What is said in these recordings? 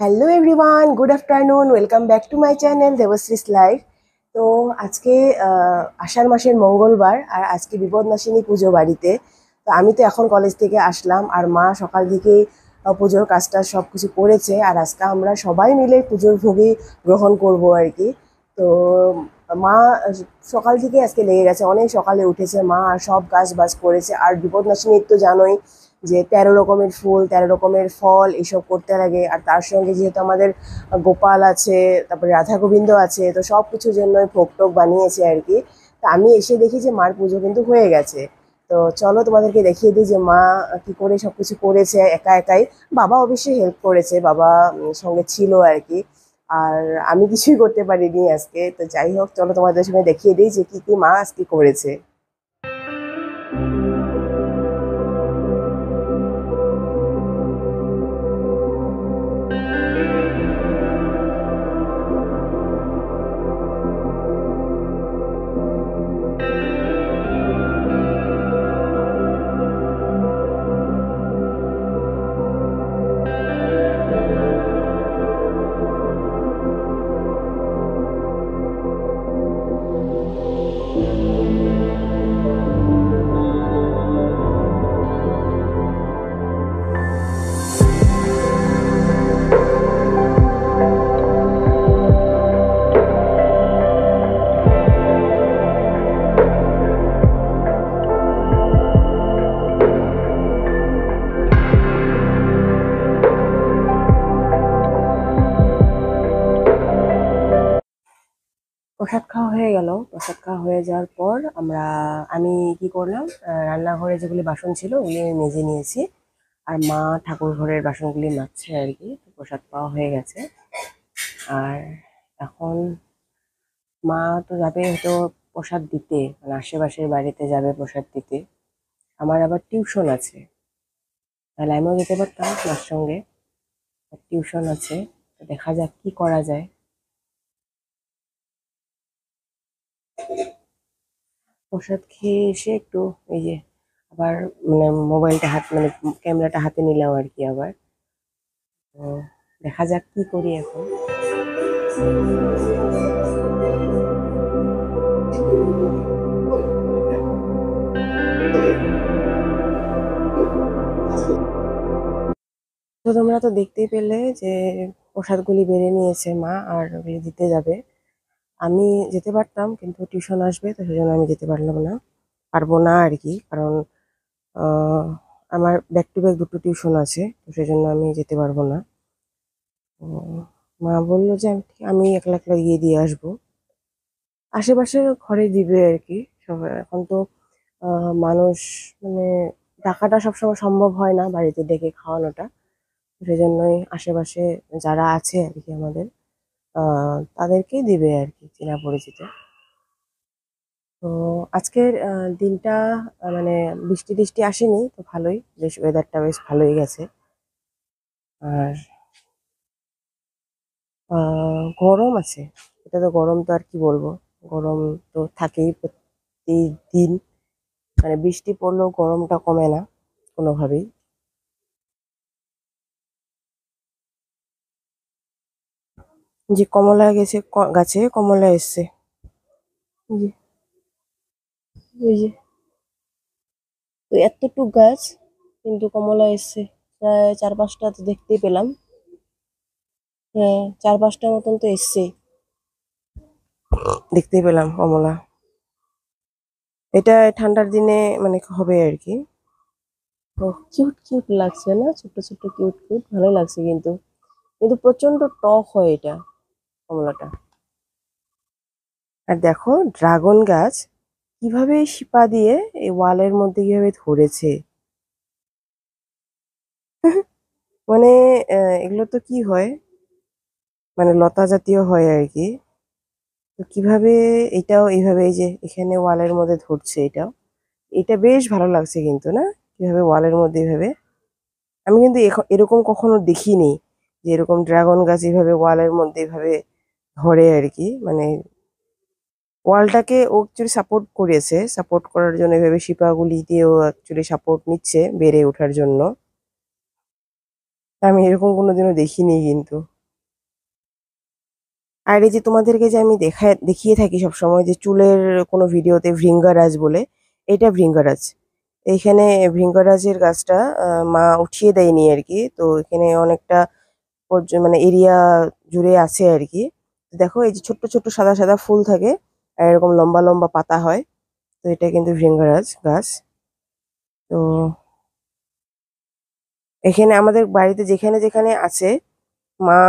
Hello everyone, good afternoon. Welcome back to my channel Debashree's life. তো আজকে আষাঢ় মাসের মঙ্গলবার, আর আজকে বিপদনাশিনী পুজো বাড়িতে। তো আমি তো এখন কলেজ থেকে আসলাম, আর মা সকাল থেকেই পুজোর কাজটা সব কিছু করেছে, আর আজকে আমরা সবাই মিলে পুজোর ভোগই গ্রহণ করব আর কি। তো মা সকাল থেকে আজকে লেগে গেছে, অনেক সকালে উঠেছে মা, আর সব কাজ বাজ করেছে। আর বিপদনাশিনীর তো জানোই যে 13 রকমের ফুল, 13 রকমের ফল এসব করতে লাগে। আর তার সঙ্গে যেহেতু আমাদের গোপাল আছে, তারপরে রাধা গোবিন্দ আছে, তো সব কিছুর জন্য ভোগ টোগ বানিয়েছে আর কি। তা আমি এসে দেখি যে মার পুজো কিন্তু হয়ে গেছে। তো চলো তোমাদেরকে দেখিয়ে দিই যে মা কি করে সবকিছু করেছে একা একাই। বাবা অবশ্যই হেল্প করেছে, বাবা সঙ্গে ছিল আর কি। আর আমি কিছুই করতে পারিনি আজকে। তো যাই হোক, চলো তোমাদের সঙ্গে দেখিয়ে দিই যে কি কি মা আজকে করেছে। প্রসাদ খাওয়া হয়ে গেল। প্রসাদ খাওয়া হয়ে যাওয়ার পর আমি কি করলাম, রান্নাঘরে যেগুলি বাসন ছিল ওগুলি আমি মেজে নিয়েছি। আর মা ঠাকুর ঘরের বাসনগুলি মাজছে আর কি। প্রসাদ পাওয়া হয়ে গেছে। আর এখন মা তো যাবে হয়তো প্রসাদ দিতে, মানে আশেপাশের বাড়িতে যাবে প্রসাদ দিতে। আমার আবার টিউশন আছে, তাহলে আমিও যেতে পারতাম মার সঙ্গে। টিউশন আছে, তো দেখা যাক কি করা যায়। প্রসাদ খেয়ে এসে একটু এই যে আবার মানে মোবাইলটা মানে ক্যামেরাটা হাতে নিলাম আর কি আবার। তো দেখা যাক কি করি এখন। তো তোমরা তো দেখতেই পেলে যে প্রসাদগুলি বেড়ে নিয়েছে মা, আর দিতে যাবে। আমি যেতে পারতাম, কিন্তু টিউশন আসবে, তো সেজন্য আমি যেতে পারবো না আর কি। কারণ আহ, আমার ব্যাক টু ব্যাক দুটো টিউশন আছে, তো সেজন্য আমি যেতে পারবো না। উম, মা বললো যে আমি একলা একলা গিয়ে দিয়ে আসবো। আশেপাশের ঘরে দিবে আর কি। সবাই এখন তো মানুষ মানে টাকাটা সবসময় সম্ভব হয় না বাড়িতে ডেকে খাওয়ানোটা। সেই জন্যই আশেপাশে যারা আছে আর কি আমাদের, তাদেরকেই দিবে আর কি, চেনা পরিচিত। তো আজকের দিনটা মানে বৃষ্টি টিষ্টি আসেনি, তো ভালোই, বেশ ওয়েদারটা বেশ ভালোই গেছে। আর গরম আছে, এটা তো গরম, তো আর কি বলবো। গরম তো থাকেই প্রতিদিন, মানে বৃষ্টি পড়লেও গরমটা কমে না কোনোভাবেই। যে কমলা গেছে, গাছে কমলা এসছে। এই যে, এই যে, তো এতটুক গাছ, কিন্তু কমলা এসছে প্রায় 4-5টা তো দেখতেই পেলাম। হ্যাঁ, 4-5টা মতন তো এসছেই, দেখতেই পেলাম কমলা। এটা ঠান্ডার দিনে মানে হবে আর কি। ও, কিউট কিউট লাগছে না, ছোট্ট ছোট্ট কিউট কিউট, ভালো লাগছে কিন্তু। কিন্তু প্রচন্ড টক হয় এটা, কমলাটা। আর দেখো ড্রাগন গাছ কিভাবে শিপা দিয়ে এই ওয়ালের মধ্যে কিভাবে ধরেছে। মানে এগুলো তো কি হয়, মানে লতা জাতীয় হয় আর কি। তো কিভাবে এটাও এইভাবে এই যে এখানে ওয়ালের মধ্যে ধরছে, এটাও এটা বেশ ভালো লাগছে কিন্তু, না? কিভাবে ওয়ালের মধ্যে এইভাবে, আমি কিন্তু এরকম কখনো দেখিনি যে এরকম ড্রাগন গাছ এইভাবে ওয়ালের মধ্যে এইভাবে ধরে আর কি। মানে ওয়ালটাকে ও অ্যাকচুয়ালি সাপোর্ট করেছে, সাপোর্ট করার জন্য এভাবে শিপাগুলি দিয়ে ও অ্যাকচুয়ালি সাপোর্ট নিচ্ছে বেড়ে ওঠার জন্য। আমি এরকম কোনোদিনও দেখিনি কিন্তু। আর এই যে তোমাদেরকে যে আমি দেখিয়ে থাকি সবসময় যে চুলের কোনো ভিডিওতে ভৃঙ্গারাজ বলে, এটা ভৃঙ্গারাজ। এইখানে ভৃঙ্গারাজের গাছটা মা উঠিয়ে দেয়নি আর কি, তো এখানে অনেকটা মানে এরিয়া জুড়ে আছে আর কি। দেখো এই যে ছোট্ট ছোট্ট সাদা সাদা ফুল থাকে আর এরকম লম্বা লম্বা পাতা হয়, তো এটা কিন্তু ভৃঙ্গারাজ গাছ। তো এখানে আমাদের বাড়িতে যেখানে যেখানে আছে মা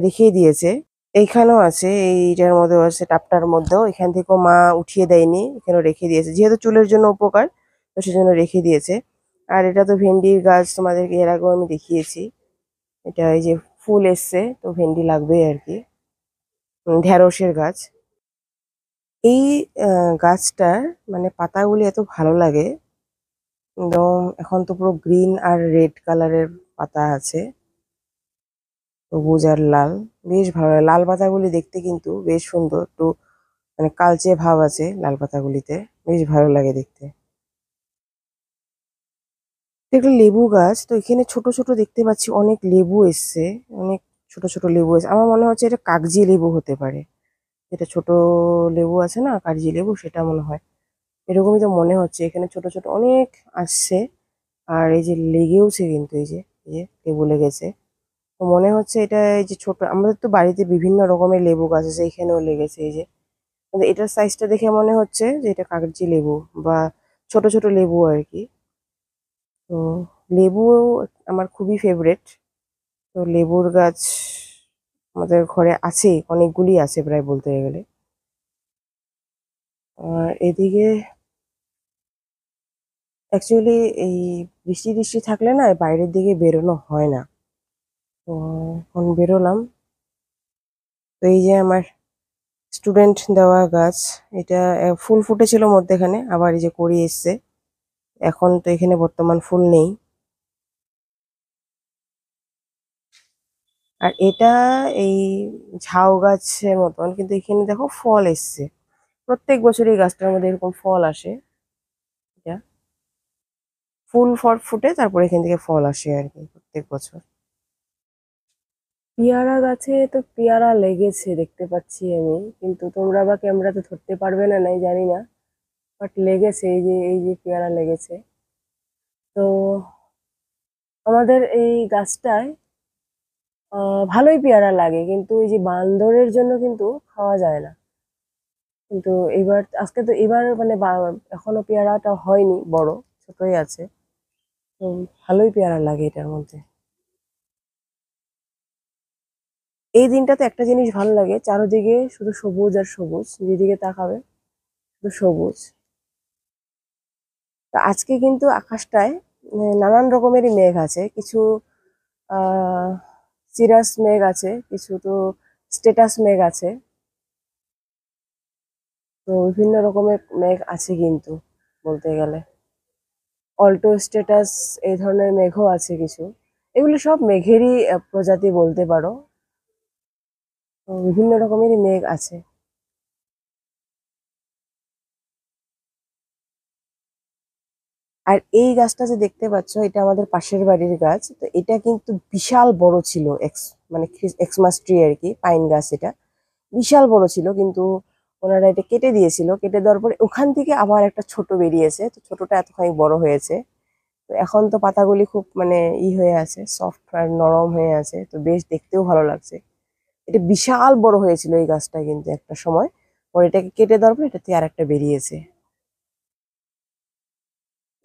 রেখেই দিয়েছে। এইখানেও আছে, এইটার মধ্যেও আছে, টাপটার মধ্যেও, এখান থেকেও মা উঠিয়ে দেয়নি, এখানেও রেখে দিয়েছে, যেহেতু চুলের জন্য উপকার, তো সেজন্য রেখে দিয়েছে। আর এটা তো ভেন্ডির গাছ, তোমাদেরকে এর আগেও আমি দেখিয়েছি। এটা এই যে ফুল এসছে, তো ভেন্ডি লাগবে আর কি। ঢেঁড়সের গাছ। এই গাছটার মানে পাতাগুলি এত ভালো লাগে, একদম এখন তো পুরো গ্রিন আর রেড কালারের পাতা আছে, সবুজ আর লাল, বেশ ভালো লাগে। লাল পাতাগুলি দেখতে কিন্তু বেশ সুন্দর, একটু মানে কালচে ভাব আছে লাল পাতাগুলিতে, বেশ ভালো লাগে দেখতে। একটা লেবু গাছ, তো এখানে ছোট ছোট দেখতে পাচ্ছি অনেক লেবু এসছে, অনেক ছোট ছোট লেবু এসছে। আমার মনে হচ্ছে এটা কাগজি লেবু হতে পারে, যেটা ছোট লেবু আছে না, কাগজি লেবু, সেটা মনে হয়। এরকমই তো মনে হচ্ছে, এখানে ছোট ছোট অনেক আসছে। আর এই যে লেগেওছে কিন্তু, এই যে লেবু লেগেছে। তো মনে হচ্ছে এটা এই যে ছোট, আমাদের তো বাড়িতে বিভিন্ন রকমের লেবু গাছ আছে, এখানেও লেগেছে এই যে। কিন্তু এটার সাইজটা দেখে মনে হচ্ছে যে এটা কাগজি লেবু বা ছোট ছোট লেবু আর কি। তো লেবু আমার খুবই ফেভারেট। তো লেবুর গাছ আমাদের ঘরে আছে, অনেকগুলি আছে প্রায় বলতে গেলে। আর এদিকে অ্যাকচুয়ালি এই বৃষ্টি টিষ্টি থাকলে না বাইরের দিকে বেরোনো হয় না। তো এখন বেরোলাম। তো এই যে আমার স্টুডেন্ট দেওয়া গাছ, এটা ফুল ফুটেছিল মধ্যেখানে, আবার এই যে কড়ি এসছে। এখন তো এখানে বর্তমান ফুল নেই। আর এটা এই ঝাউ গাছের মতন, কিন্তু এখানে দেখো ফল এসছে। প্রত্যেক বছর এই গাছটার মধ্যে এরকম ফল আসে। এটা ফুল ফুটে তারপর এখান থেকে ফল আসে আর কি প্রত্যেক বছর। পেয়ারা গাছে তো পেয়ারা লেগেছে দেখতে পাচ্ছি আমি, কিন্তু তোমরা বা ক্যামেরাতে ধরতে পারবে না নাই জানি না, বাট লেগেছে, এই যে পেয়ারা লেগেছে। তো আমাদের এই গাছটায় ভালোই পেয়ারা লাগে, কিন্তু এই যে বান্দরের জন্য কিন্তু খাওয়া যায় না। কিন্তু এবার আজকে তো এবার মানে এখনো পেয়ারাটা হয়নি বড়, ছোটই আছে। তো ভালোই পেয়ারা লাগে এটার মধ্যে। এই দিনটাতে একটা জিনিস ভালো লাগে, চারদিকে শুধু সবুজ আর সবুজ, যেদিকে তাকাবে শুধু সবুজ। তো আজকে কিন্তু আকাশটায় নানান রকমেরই মেঘ আছে, কিছু আহ সিরাস মেঘ আছে, কিছু তো স্টেটাস মেঘ আছে। তো বিভিন্ন রকমের মেঘ আছে কিন্তু বলতে গেলে, অল্টো স্ট্যাটাস এই ধরনের মেঘও আছে কিছু। এগুলো সব মেঘেরই প্রজাতি বলতে পারো। তো বিভিন্ন রকমেরই মেঘ আছে। আর এই গাছটা যে দেখতে পাচ্ছ, এটা আমাদের পাশের বাড়ির গাছ। তো এটা কিন্তু বিশাল বড় ছিল, মানে এক্সমাস ট্রি আর কি, পাইন গাছ। এটা বিশাল বড় ছিল, কিন্তু ওনারা এটা কেটে দিয়েছিল। কেটে দেওয়ার পরে ওখান থেকে আবার একটা ছোট বেরিয়েছে, তো ছোটটা এতখানি বড় হয়েছে। তো এখন তো পাতাগুলি খুব মানে হয়ে আছে, সফট আর নরম হয়ে আছে, তো বেশ দেখতেও ভালো লাগছে। এটা বিশাল বড় হয়েছিল এই গাছটা কিন্তু একটা সময়, পরে এটাকে কেটে দেওয়ার পর এটা থেকে আরেকটা বেরিয়েছে।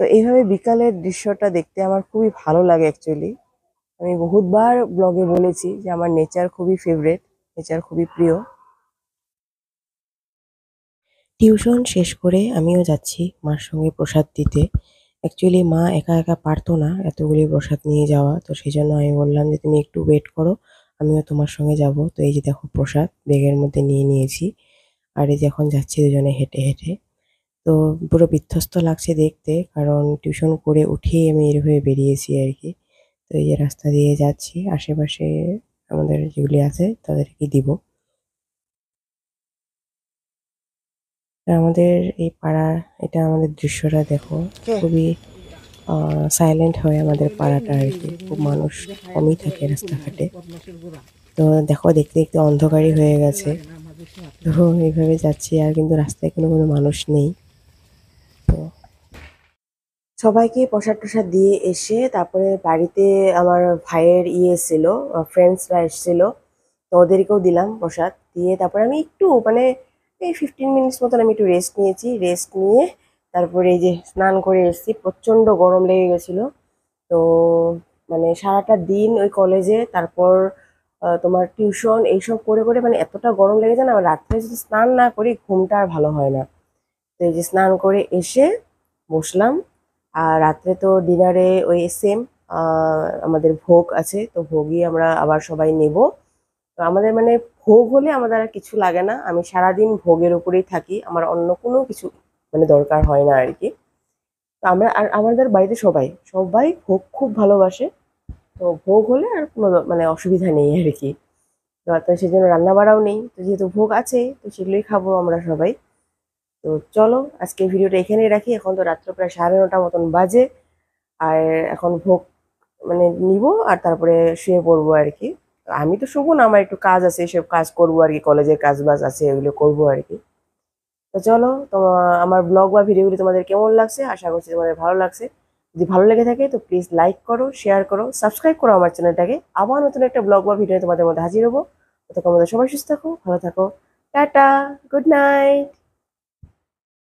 তো এইভাবে বিকালের দৃশ্যটা দেখতে আমার খুবই ভালো লাগে অ্যাকচুয়ালি। আমি বহুতবার ব্লগে বলেছি যে আমার নেচার খুবই ফেভারেট, নেচার খুবই প্রিয়। টিউশন শেষ করে আমিও যাচ্ছি মার সঙ্গে প্রসাদ দিতে। অ্যাকচুয়ালি মা একা একা পারতো না এতগুলি প্রসাদ নিয়ে যাওয়া, তো সেই জন্য আমি বললাম যে তুমি একটু ওয়েট করো, আমিও তোমার সঙ্গে যাব। তো এই যে দেখো প্রসাদ ব্যাগের মধ্যে নিয়ে নিয়েছি, আর এই যে এখন যাচ্ছি দুজনে হেঁটে হেঁটে। তো পুরো বিধ্বস্ত লাগছে দেখতে, কারণ টিউশন করে উঠেই আমি এভাবে বেরিয়েছি আর কি। তো এই যে রাস্তা দিয়ে যাচ্ছি, আশেপাশে আমাদের যেগুলি আছে তাদেরকে দিব। আমাদের এই পাড়া, এটা আমাদের দৃশ্যটা দেখো, খুবই সাইলেন্ট হয় আমাদের পাড়াটা আর কি, খুব মানুষ কমই থাকে রাস্তাঘাটে। তো দেখো দেখতে দেখতে অন্ধকারই হয়ে গেছে। তো এইভাবে যাচ্ছি আর কিন্তু রাস্তায় কোনো কোনো মানুষ নেই। তো সবাইকে প্রসাদ টসাদ দিয়ে এসে তারপরে বাড়িতে আমার ভাইয়ের এসেছিল, ফ্রেন্ডসরা এসেছিল, তো ওদেরকেও দিলাম প্রসাদ দিয়ে। তারপরে আমি একটু মানে এই 15 মিনিটস মতন আমি একটু রেস্ট নিয়েছি। রেস্ট নিয়ে তারপরে এই যে স্নান করে এসেছি, প্রচণ্ড গরম লেগে গেছিলো। তো মানে সারাটা দিন ওই কলেজে, তারপর তোমার টিউশন এইসব করে করে মানে এতটা গরম লেগেছে না, আমার রাত্রে যদি স্নান না করি ঘুমটা আর ভালো হয় না। তো এই যে স্নান করে এসে বসলাম। আর রাত্রে তো ডিনারে ওই সেম আমাদের ভোগ আছে, তো ভোগই আমরা আবার সবাই নেব। তো আমাদের মানে ভোগ হলে আমাদের আর কিছু লাগে না, আমি সারাদিন ভোগের উপরেই থাকি, আমার অন্য কোনো কিছু মানে দরকার হয় না আর কি। তো আমরা আর আমাদের বাড়িতে সবাই সবাই ভোগ খুব ভালোবাসে। তো ভোগ হলে আর কোনো মানে অসুবিধা নেই আর কি। তো সেজন্য রান্না বাড়াও নেই, তো যেহেতু ভোগ আছে তো সেগুলোই খাবো আমরা সবাই। তো চলো আজকে ভিডিওটা এখানেই রাখি, এখন তো রাত্র প্রায় 9:30 মতন বাজে। আর এখন ভোগ মানে নিব আর তারপরে শুয়ে পড়বো আর কি। তো আমি তো শুবো না, আমার একটু কাজ আছে, এসব কাজ করবো আর কি, কলেজের কাজ বাজ আছে এগুলো করবো আর কি। তো চলো, আমার ব্লগ বা ভিডিওগুলি তোমাদের কেমন লাগছে, আশা করছি তোমাদের ভালো লাগছে। যদি ভালো লেগে থাকে তো প্লিজ লাইক করো, শেয়ার করো, সাবস্ক্রাইব করো আমার চ্যানেলটাকে। আবার নতুন একটা ব্লগ বা ভিডিও তোমাদের মধ্যে হাজির হবো। ততক্ষণ আমাদের সবাই সুস্থ থাকো, ভালো থাকো। Tata, good night.